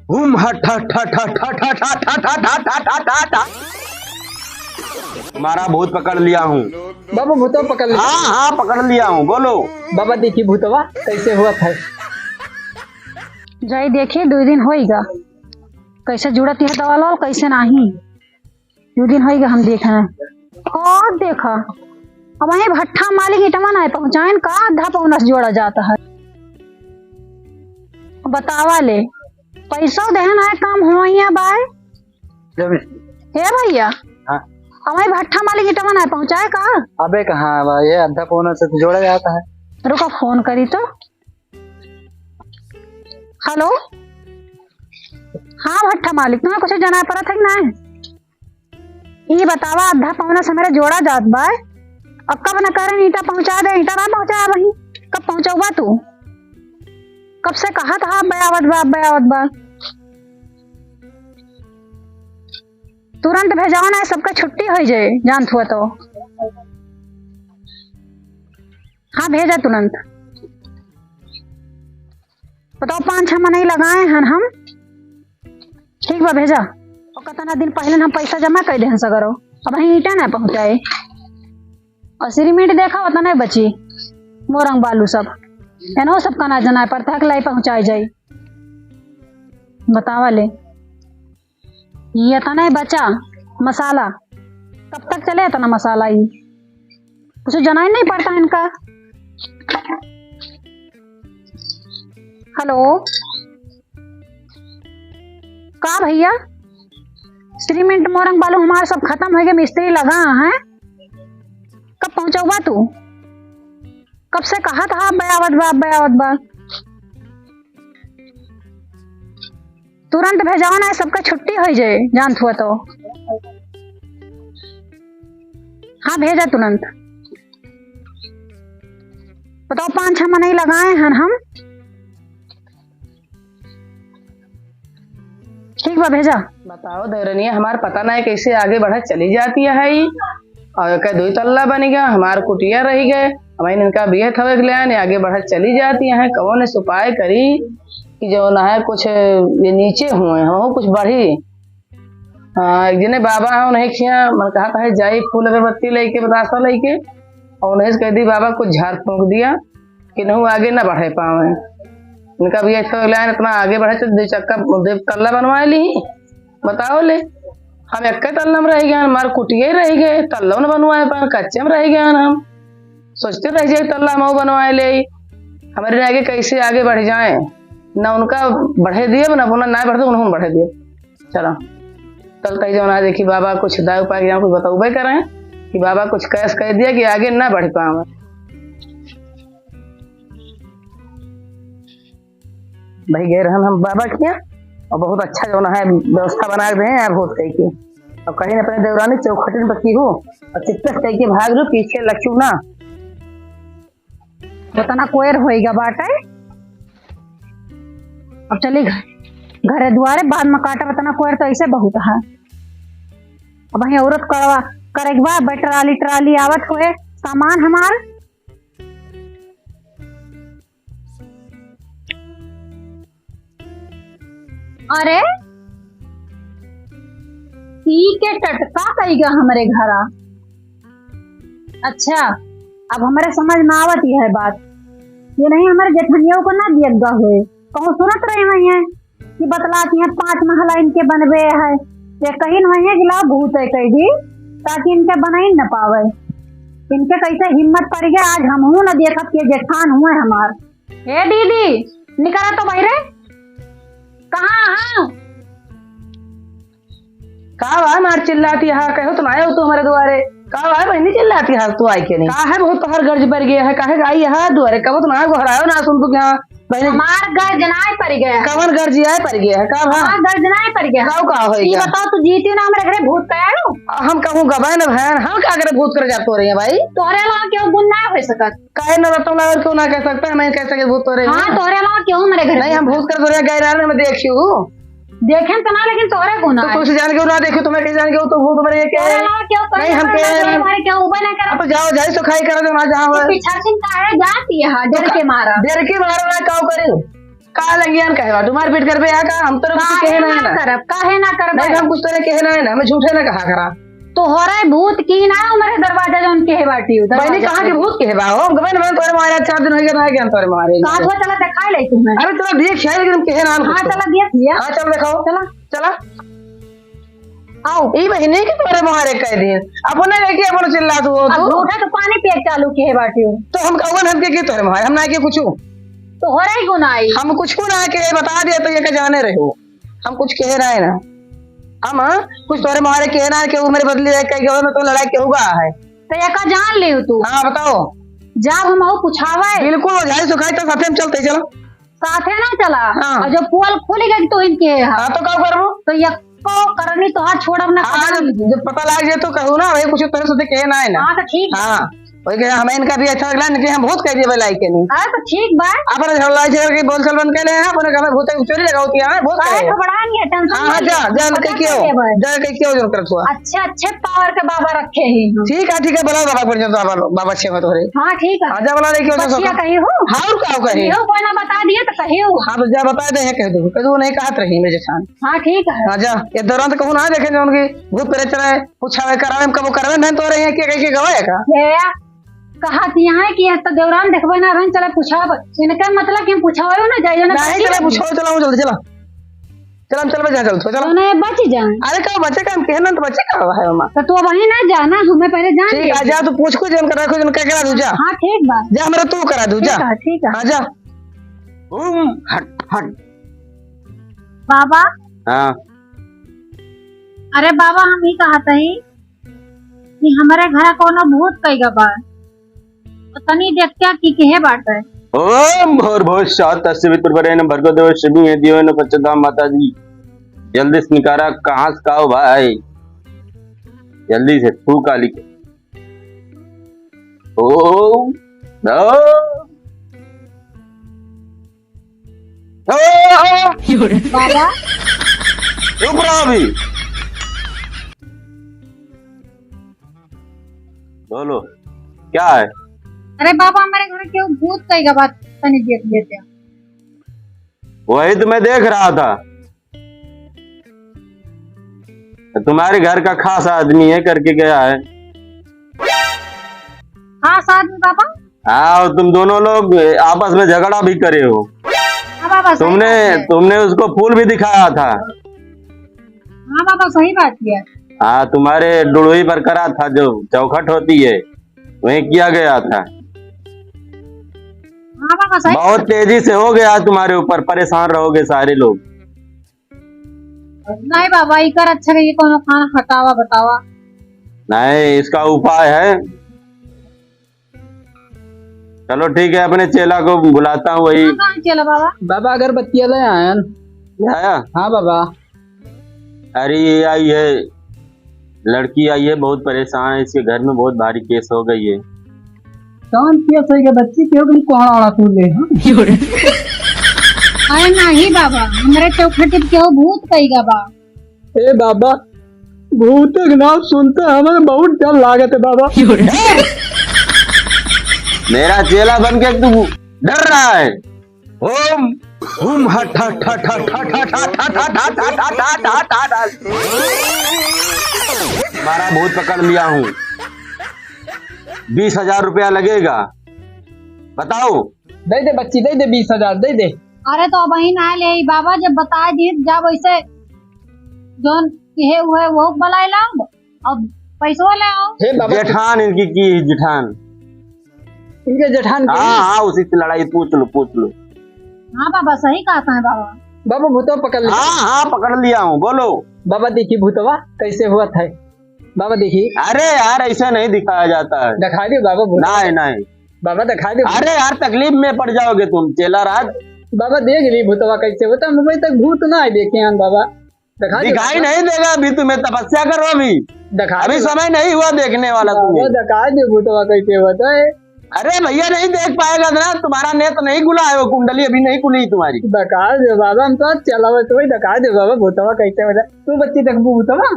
हुम हट हट हट हट हट हट हट हट हट हट हट हट हट। तुम्हारा भूत पकड़ लिया हूँ। बाबा भूतवा पकड़ लिया। हाँ हाँ पकड़ लिया हूँ, बोलो। बाबा देखी भूतवा कैसे हुआ था। जाई देखिए 2 दिन होइगा कैसे जुड़त है दवा लो कैसे नहीं। 2 दिन होइगा हम देख रहे हैं और देखा अब वही भट्ठा मालिक इटवा ना पहुंचाए का आधा पौनस जोड़ा जाता है। बतावा ले पैसा देना है काम हुआ बाय हे भैया। हाँ। हमारे भट्ठा मालिक इटवा ना पहुंचाए का। अबे कहाँ ये आधा पौना से तो जोड़ा जाता है। रुको फोन करी तो। हेलो हाँ भट्ठा मालिक तुम्हें कुछ जाना पड़ा था कि ना। ये बतावा आधा पौना से मेरा जोड़ा जात बा अब कब न करे ईटा पहुंचा दे। ईटा ना पहुंचाया वही कब पहुंचाऊगा तू। कब से कहा था बयावत बा तुरंत भेजाओ ना सबका छुट्टी हो जाए जानत हुआ तो। हाँ भेजा तुरंत। बताओ 5-6 महीने लगाए हैं हम। ठीक बा भेजा। और कितना दिन पहले हम पैसा जमा कर दे सगरो अब वही ईटा ना पहुंचाए और सीमेंट देखा होता नहीं बची मोरंग बालू सब एनो सब का ना जना पड़ता है लाई पहुंचाई जाए। बतावा ले ये तो नहीं बचा मसाला कब तक चले इतना मसाला ही कुछ जना ही नहीं पड़ता इनका। हेलो का भैया सीमेंट मोरंग बालू हमारे सब खत्म हो गए मिस्त्री लगा है कब पहुंचाऊगा तू। कब से कहा था बयावत बा तुरंत भेजाओ ना सबका छुट्टी हो जाए जानत हुआ तो। हाँ भेजा तुरंत। बताओ 5-6 महीने लगाए हैं हम। ठीक बा भेजा। बताओ देवरनिया हमारा पता नहीं कैसे आगे बढ़त चली जाती है और का 2 तल्ला बन गया हमार कुटिया रह गए हमारे इनका बिहे थवे ले आगे बढ़त चली जाती है। कौन ने उपाय करी कि जो ना है कुछ ये नीचे हुए हो कुछ बढ़ी। हाँ एक जने बाबा है उन्हें खिया मन कहा है जाई फूल अगरबत्ती लेके बतासा लेके और उन्हें कह दी बाबा कुछ झाड़ फूंक दिया कि नहीं आगे ना बढ़े पावे। इनका भी लाइन इतना आगे बढ़े तो 2 चक्का 2 तल्ला बनवा ली। बताओ ले हम एक तल्ला में रह गए हमारे कुटिया रह गए तल्ला न बनवाए पाए कच्चे में रह गए हम सोचते रह जाए तल्ला में बनवाए ले हमारे आगे कैसे आगे बढ़ जाए ना उनका बढ़े दिए ना अपना ना बढ़ते उन्होंने बढ़े दिए। चलो चलता ही जो देखी बाबा कुछ दाव उपाय कुछ बताओ करें कि बाबा कुछ कैस कह दिया कि आगे ना बढ़ पाए। भाई गए रहन हम बाबा किया और बहुत अच्छा जो है व्यवस्था बना दे हैं भूत कह के और कहीं न अपने देवरानी चौखटिन बकी हो और चित्त कह के भाग लो पीछे लक्ष्यू ना बताना कोयर होएगा बाटे। अब चले घरे दुआरे बाद में काटा बताना कोयर तो ऐसे बहुत है। अब वही औरत करवा करेगा ट्राली आवत हुए सामान हमार। अरे ठीक है टटका कईगा हमारे घरा। अच्छा अब हमारे समझ में आवत है बात ये नहीं हमारे जेठनियों को ना दियगा हुए कहूँ सुनत रहे हुई है कि बतलाती है 5 महला इनके बनवे है ये कहीं नहीं है गिला भूत है कहीं भी ताकि इनके बना ही न पावे। इनके कैसे हिम्मत पड़ गया आज हम हूँ न देखत के जेठान हुए हमार। हे दीदी निकला तो भाई रे कहाँ कहा मार चिल्लाती है कहो तुम आए हो तो हमारे द्वारे कहा है बहनी चिल्लाती है तू आई के नहीं कहा है बहुत हर गर्ज पर गया है कहे आई है द्वारे कब तुम आए हरायो ना सुन तू क्या हमार गर्जनाए पड़ गया कवन गर्जियाए पड़ गया है का हमार गर्जनाए पड़ गया का का होई ये बताओ तू जीती ना हमारे घरे भूत तैयारो हम कहूं गवाए न बहन हम का करे भूत कर जातो रही है भाई तोरे ला क्यों गुण ना हो सकत काहे न रतम लावर क्यों ना कह सकता मैं कह सके भूत तो रही हां तोरे ला क्यों मेरे घरे नहीं हम भूत कर तो गए रहने में देखियो देखें तो ना लेकिन तोरे गुना तो तुझे जान के ना देखो तुम्हें कैसे जान के तो भूत मरे के नहीं हम के हमारे क्या उबा ना कर अब जाओ जाई तो खाई कर दो ना जहां पीछा सिंह का है जाती है डर के मारा डर के मारा ना काऊ करे का लगी यार कहे बाटू मार पीट कर पे का हम तो कुछ कहे ना ना करब काहे ना करब नहीं हम कुछ तो कहे ना ना, हमें झूठे ना कहा करा। तो हो रहा है भूत की ना हमारे दरवाजा जो उनके है बाटी उधर मैंने कहा कि भूत कहे बा हो गवन में तोरे मारे 4 दिन हो गए ना के तोरे मारे। कहां से चला दिखा ले तुम्हें। अरे तोरा देख शायद एकदम कहे ना। हां चला दिया हां चल दिखाओ चला चला आओ ई महीने के तोरे मारे कह दिन अपने लेके अपन चिल्ला तू अब उठा तो पानी पिए चालू के है बाटी तो हम कहवन हम के तोरे मारे हम ना के कुछ तो हो रहा है गुनाई हम कुछ को ना के बता दे तो ये के जाने रहे हो हम कुछ कह रहे ना हम कुछ तोरे मारे कह ना के वो मेरे बदले कह के ना तो लड़ाई के होगा है तो ये का जान ले तू। हां बताओ जब हम आओ पुछावा है बिल्कुल झाई सुखाई तो साथे में चलते चलो साथे ना चला हाँ। और जब पोल खुलेगा तो इनके है हां तो का करबो तो ये को करनी तो हाथ छोड़ब ना। हां जब पता लग जाए तो कहू ना भाई कुछ तोरे साथे कह ना है ना। हां तो ठीक हां ओए के हमें इनका भी अच्छा लगला नहीं कि हम बहुत कह दिए लाई के नहीं। हां तो ठीक बा अपन झगड़ा छे के बोल चल बन के ले अपन घर भूत चोरी लगावती है बहुत काहे कहे। घबरा नहीं है टेंशन हां हां जा जा के क्यों जा के क्यों जो करत हुआ। अच्छे अच्छे पावर के बाबा रखे ही ठीक है बुलाओ बाबा पर जो बाबा छे मत हो रे। हां ठीक है आजा बुला ले क्यों जो बचिया कही हो हां और का कहे हो कोई ना बता दिया तो कही हो। हां तो जा बता दे कह दो कह दो नहीं कहत रही मेरे जेठान। हां ठीक है हां जा ये दौरान तो कहूं ना देखे जो उनकी भूत प्रेत चले पूछावे करावे कब करावे नहीं तो रहे के के गवाए का ये कहा कि यहाँ है कि तो देवरान देखबे ना रहन चले पूछाब इनका मतलब कि हम पूछावे ना जाइए ना नहीं चले पूछो चलो जल्दी चलो चल हम चल जा चल तो चलो ना बच जाए। अरे का बच्चे का हम कहना तो बच्चे का है मां तो तू वहीं ना जाना हमें पहले जान ठीक है जा तू पूछ को जन करा को जन करा दू जा। हां ठीक बा जा मेरा तू करा दू जा ठीक है हां जा हट हट बाबा। हाँ अरे बाबा हम ही कहते ही कि हमारे घर कोनो भूत कई गबा तो तनी देखते की है बात है। ओम भूर्भुवः स्वः तस्वितुर्वरेण्यं भर्गो देवस्य धीमहि धियो न प्रचोदयात् माता जी जल्दी से निकारा कहाँ से खाओ भाई जल्दी से तू काली के ओम बाबा चुप रहो अभी बोलो क्या है। अरे बाबा हमारे घर के भूत कई गबा तनी देख लेते हैं। वही तो मैं देख रहा था तुम्हारे घर का खास आदमी है करके गया है। हाँ साथ में बाबा। हाँ और तुम दोनों लोग आपस में झगड़ा भी करे हो। हाँ बाबा सही तुमने बात है। तुमने उसको फूल भी दिखाया था। हाँ बाबा सही बात है। हाँ तुम्हारे डुड़ुई पर करा था जो चौखट होती है वही किया गया था। हाँ बाबा सही। बहुत तेजी से हो गया तुम्हारे ऊपर परेशान रहोगे सारे लोग। नहीं बाबा इकर अच्छा ये कोनो खाना हटावा बतावा। नहीं इसका उपाय है। चलो ठीक है अपने चेला को बुलाता हूँ वही। चलो बाबा। बाबा अगरबत्ती ले आयन। आया हाँ बाबा। अरे ये आई है लड़की आई है बहुत परेशान है इसके घर में बहुत भारी केस हो गई है। कौन किया सही के बच्ची क्यों नहीं कोहड़ा तू ले। अरे नहीं बाबा हमारे चौखट क्यों भूत कई गबा। ए बाबा भूत के नाम सुनते हमें बहुत डर लागत है बाबा। मेरा चेला बन के तू डर रहा है। ओम ओम हट हट हट हट हट हट हट हट हट हट हट हट हट हट। तुम्हारा भूत पकड़ लिया हूँ 20,000 रुपया लगेगा बताओ। दे दे बच्ची दे दे 20,000 दे दे। अरे तो वही ना ले बाबा जब बता दिए जब वैसे जोन कहे हुए वो बलाई लाओ अब पैसों ले आओ। हे बाबा जेठान इनकी की जेठान इनके जेठान के। हाँ हाँ उसी से लड़ाई पूछ लो। हाँ बाबा सही कहता है बाबा। बाबा भूतवा पकड़ लिया। हाँ हाँ पकड़ लिया हूँ बोलो। बाबा देखी भूतवा कैसे हुआ था। बाबा देखी। अरे यार ऐसा नहीं दिखाया जाता है। दिखा दो बाबा भूतवा। नहीं नहीं बाबा दिखा दो। अरे यार तकलीफ में पड़ जाओगे तुम चेला राज। बाबा देख ली भूतवा कैसे होता मुंबई तक भूत ना आए देखे हैं बाबा। दिखाई नहीं देगा अभी तुम्हें तपस्या करो अभी दिखा अभी समय नहीं हुआ देखने वाला तुम्हें। दिखा दो भूतवा कैसे होता है। अरे भैया नहीं देख पाएगा ना तुम्हारा नेत्र नहीं खुला है वो कुंडली अभी नहीं खुली तुम्हारी। दिखा दो बाबा हम तो चला तो दिखा दो बाबा भूतवा कैसे होता। तू बच्ची तक भूतवा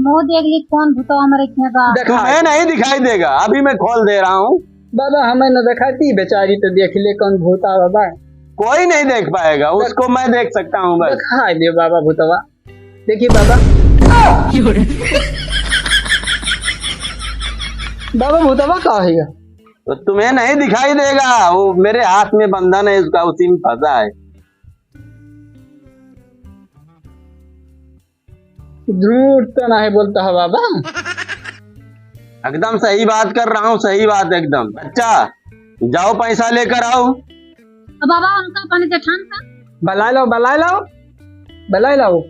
वो देख ली कौन भूतवा हमारे खेगा। तुम्हें नहीं दिखाई देगा अभी मैं खोल दे रहा हूँ। बाबा हमें न दिखाती बेचारी तो देख ले कौन भूता बाबा। कोई नहीं देख पाएगा, उसको मैं देख सकता हूँ बस। दिखा दे बाबा भूतवा। देखिए बाबा, बाबा भूतवा का है? तो तुम्हें नहीं दिखाई देगा, वो मेरे हाथ में बंधन है उसका, उसी में फंसा है। झूठ तो नहीं बोलता है बाबा। एकदम सही बात कर रहा हूँ, सही बात एकदम। बच्चा जाओ पैसा लेकर आओ। अब बाबा उनका अपने जेठान का बला लो, बला लो, बला लो।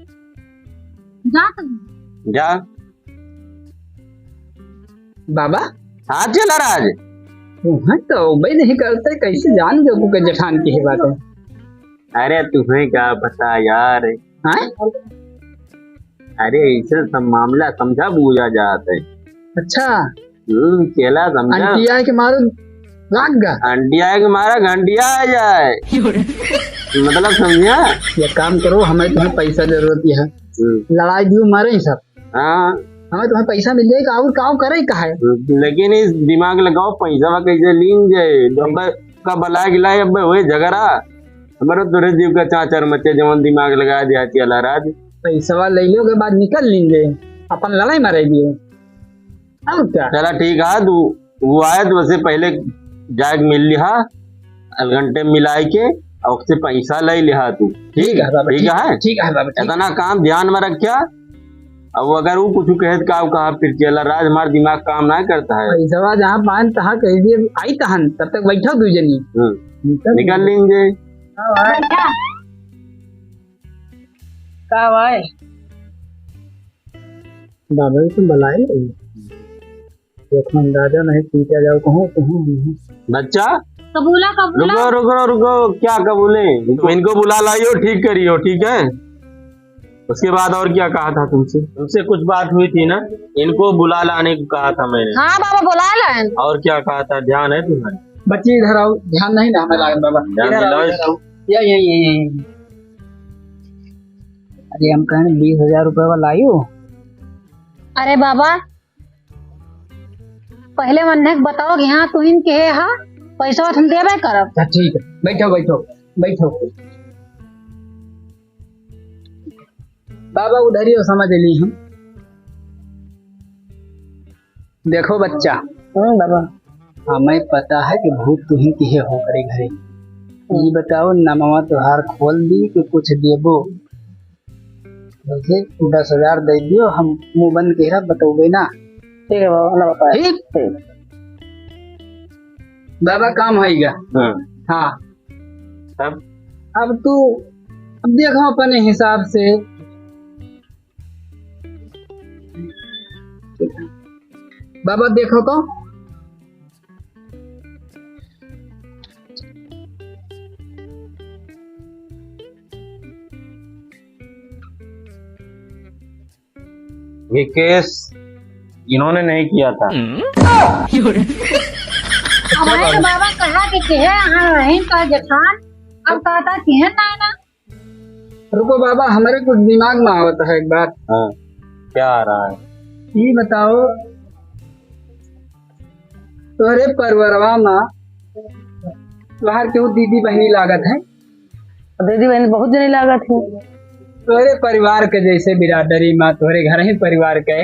जा तो जा। बाबा हाँ चला राज। तुम्हें तो भाई नहीं करते, कैसे जान जो के जेठान की है बात है? अरे तुम्हें क्या पता यार। हाँ? अरे इसे सब मामला समझा बूझा जाता है। अच्छा, केला समझा। अंटिया के मारो लाग गा। अंटिया के मारा घंटिया आ जाए, मतलब समझा। ये काम करो, हमें तुम्हें पैसा जरूरत है। लड़ाई भी मारे ही सब। हाँ हमें तुम्हें पैसा मिल जाएगा और काम करे का है। लेकिन इस दिमाग लगाओ, पैसा कैसे लीन जाए का बला गिलाए। अब वही झगड़ा हमारा तुरे जीव का चाचर मचे, जवन दिमाग लगा दिया चला राज। पैसा ले लो के बाद निकल लेंगे, अपन लड़ाई मारेगी और क्या। चला ठीक है, तू वो आए तो वैसे पहले जाग मिल लिहा, घंटे मिलाए के और उससे पैसा ले लिहा तू। ठीक है बाबा, ठीक है, ठीक है बाबा। इतना काम ध्यान में रखा। अब अगर वो कुछ कहे तो कहा फिर चला राज, हमारा दिमाग काम ना करता है। पैसा जहाँ पान तहाँ कह दिए आई तहन, तब तक बैठो दू जनी निकल लेंगे। का भाई बाबा तुम बुलाए नहीं, देखो अंदाजा नहीं पीटा जाओ कहूँ कहूँ। बच्चा कबूला कबूला। रुको रुको रुको, क्या कबूले? तुम इनको बुला लाइयो, ठीक करियो, ठीक है। उसके बाद और क्या कहा था तुमसे? तुमसे कुछ बात हुई थी ना, इनको बुला लाने को कहा था मैंने। हाँ बाबा बुला लें। और क्या कहा था, ध्यान है तुम्हारे? बच्चे इधर आओ, ध्यान नहीं ना हमें लागत बाबा। ध्यान इधर आओ, दिलाओ। इधर आओ। ये अरे हम कहें 20,000 रुपए वाला आयो। अरे बाबा पहले मन बताओ कि हाँ तू इनके है, हाँ पैसा तुम देवे करब। अच्छा ठीक है, बैठो बैठो बैठो। बाबा उधर ही हो, समझ ली हम। देखो बच्चा। बाबा हमें पता है कि भूत तुही की है हो करे घरे। ये बताओ नमवा त्योहार खोल दी कि कुछ देबो? मुझे 10,000 दे दियो, हम मुंह बंद के रख बताओगे ना। ठीक है बाबा, ना बताए। ठीक बाबा काम होगा। हाँ अब तू अब देखो अपने हिसाब से। बाबा देखो तो ये केस इन्होंने नहीं किया था। हमारे तो बाबा कहा कि है हाँ रहीन का जेठान, अब कहता कि है ना। रुको बाबा, हमारे कुछ दिमाग में आवत है एक बात। हाँ क्या आ रहा है? ये बताओ तोहरे परवरवा में तुहार क्यों दीदी बहनी लागत है? दीदी बहन बहुत जनी लागत है। तोहरे परिवार के जैसे बिरादरी में तोहरे घर ही परिवार के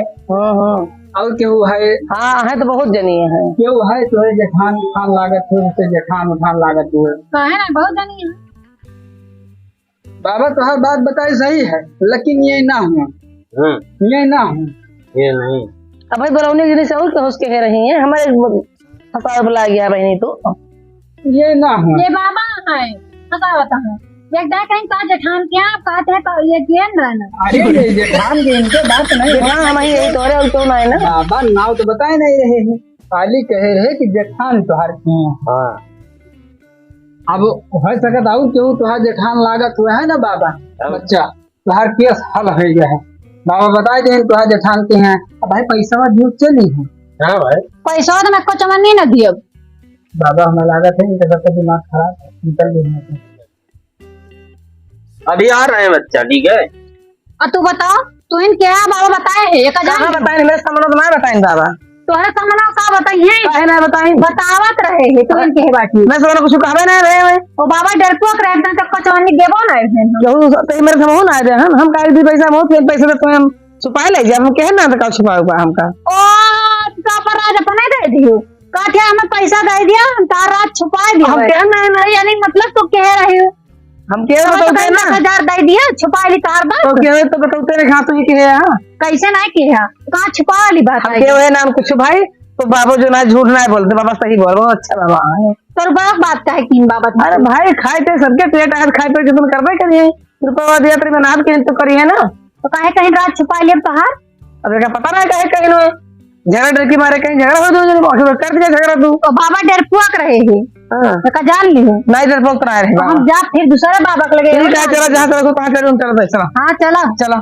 और केहू है? हाँ है तो बहुत जनी है। केहू है तोहरे जेठान खान लागत हो, जैसे जेठान खान लागत हुए? कहे ना बहुत जनी है। बाबा तुहार बात बताए सही है, लेकिन ये ना हो, ये ना हो, ये नहीं। अब भाई बरौनी गिरी से और क्या उसके कह रही है, हमारे फसाद बुला गया बहनी तो ये ना हो। ये बाबा है बताता है एक डा कहीं का जेठान क्या आप कहते हैं तो ये किए ना। अरे ये जेठान की इनके बात नहीं है। हाँ हमारी यही तो है, क्यों ना है ना। बाबा नाव तो बताए नहीं रहे हैं, खाली कहे रहे कि जेठान तुहार की है। हाँ अब हो सकता हूँ क्यों तुहार जेठान लागत हुआ है ना बाबा। बच्चा तुहार केस हल हो गया है, बाबा बताए थे तुहार जेठान के हैं। अब भाई पैसा झूठ चली है। हाँ भाई पैसा तो मैं को चमन न दियो। बाबा हमें लागत है इनका सबका दिमाग खराब है, निकल गए। अभी आ रहे हैं बच्चा, ठीक है। और तू बताओ तू इन क्या बाबा बताए है एक कहाँ बताए, मेरे सामने तो मैं बताए बाबा। तोहरे सामने का बताइए काहे ना बताई बतावत रहे है तो इनके है बाटी मैं सोना कुछ कहबे नहीं रहे मैं ओ बाबा डरपोक रहता तो कचौनी देबो ना है जो तो मेरे से ना दे हम काहे दी पैसा बहुत पैसे तो हम छुपा ले जा हम कहे ना तो का छुपाऊगा हमका ओ का पर राज अपने दे दियो काठे हमें पैसा दे दिया तार रात छुपा दिया हम कहे नहीं यानी मतलब तो कह रहे हो हम कह रहे तो ना 10,000 दे दिया छुपा ली तार बात तो कह रहे तो बताते रे खास की है हां कैसे नहीं किया कहां छुपा ली बात हम है कहे नाम कुछ भाई तो बाबू जो ना झूठ ना बोलते बाबा सही बोलो अच्छा बाबा है तो बात का है तीन बाबा अरे भाई खाए थे सबके पेट आज खाए पे तुम करबे करिए रुपया दिया तेरे में नाम के तो करिए ना तो काहे कहीं रात छुपा लिए बाहर अब क्या पता ना काहे कहीं नो झगड़ा डर की मारे कहीं झगड़ा हो दो जो कर दिया झगड़ा तू तो बाबा डरपोक रहे हैं हां तो का जान ली नहीं डर पोक रहा है हम जा फिर दूसरे बाबा के लगे चलो जहां चलो तहां चलो चलो हाँ चला चलो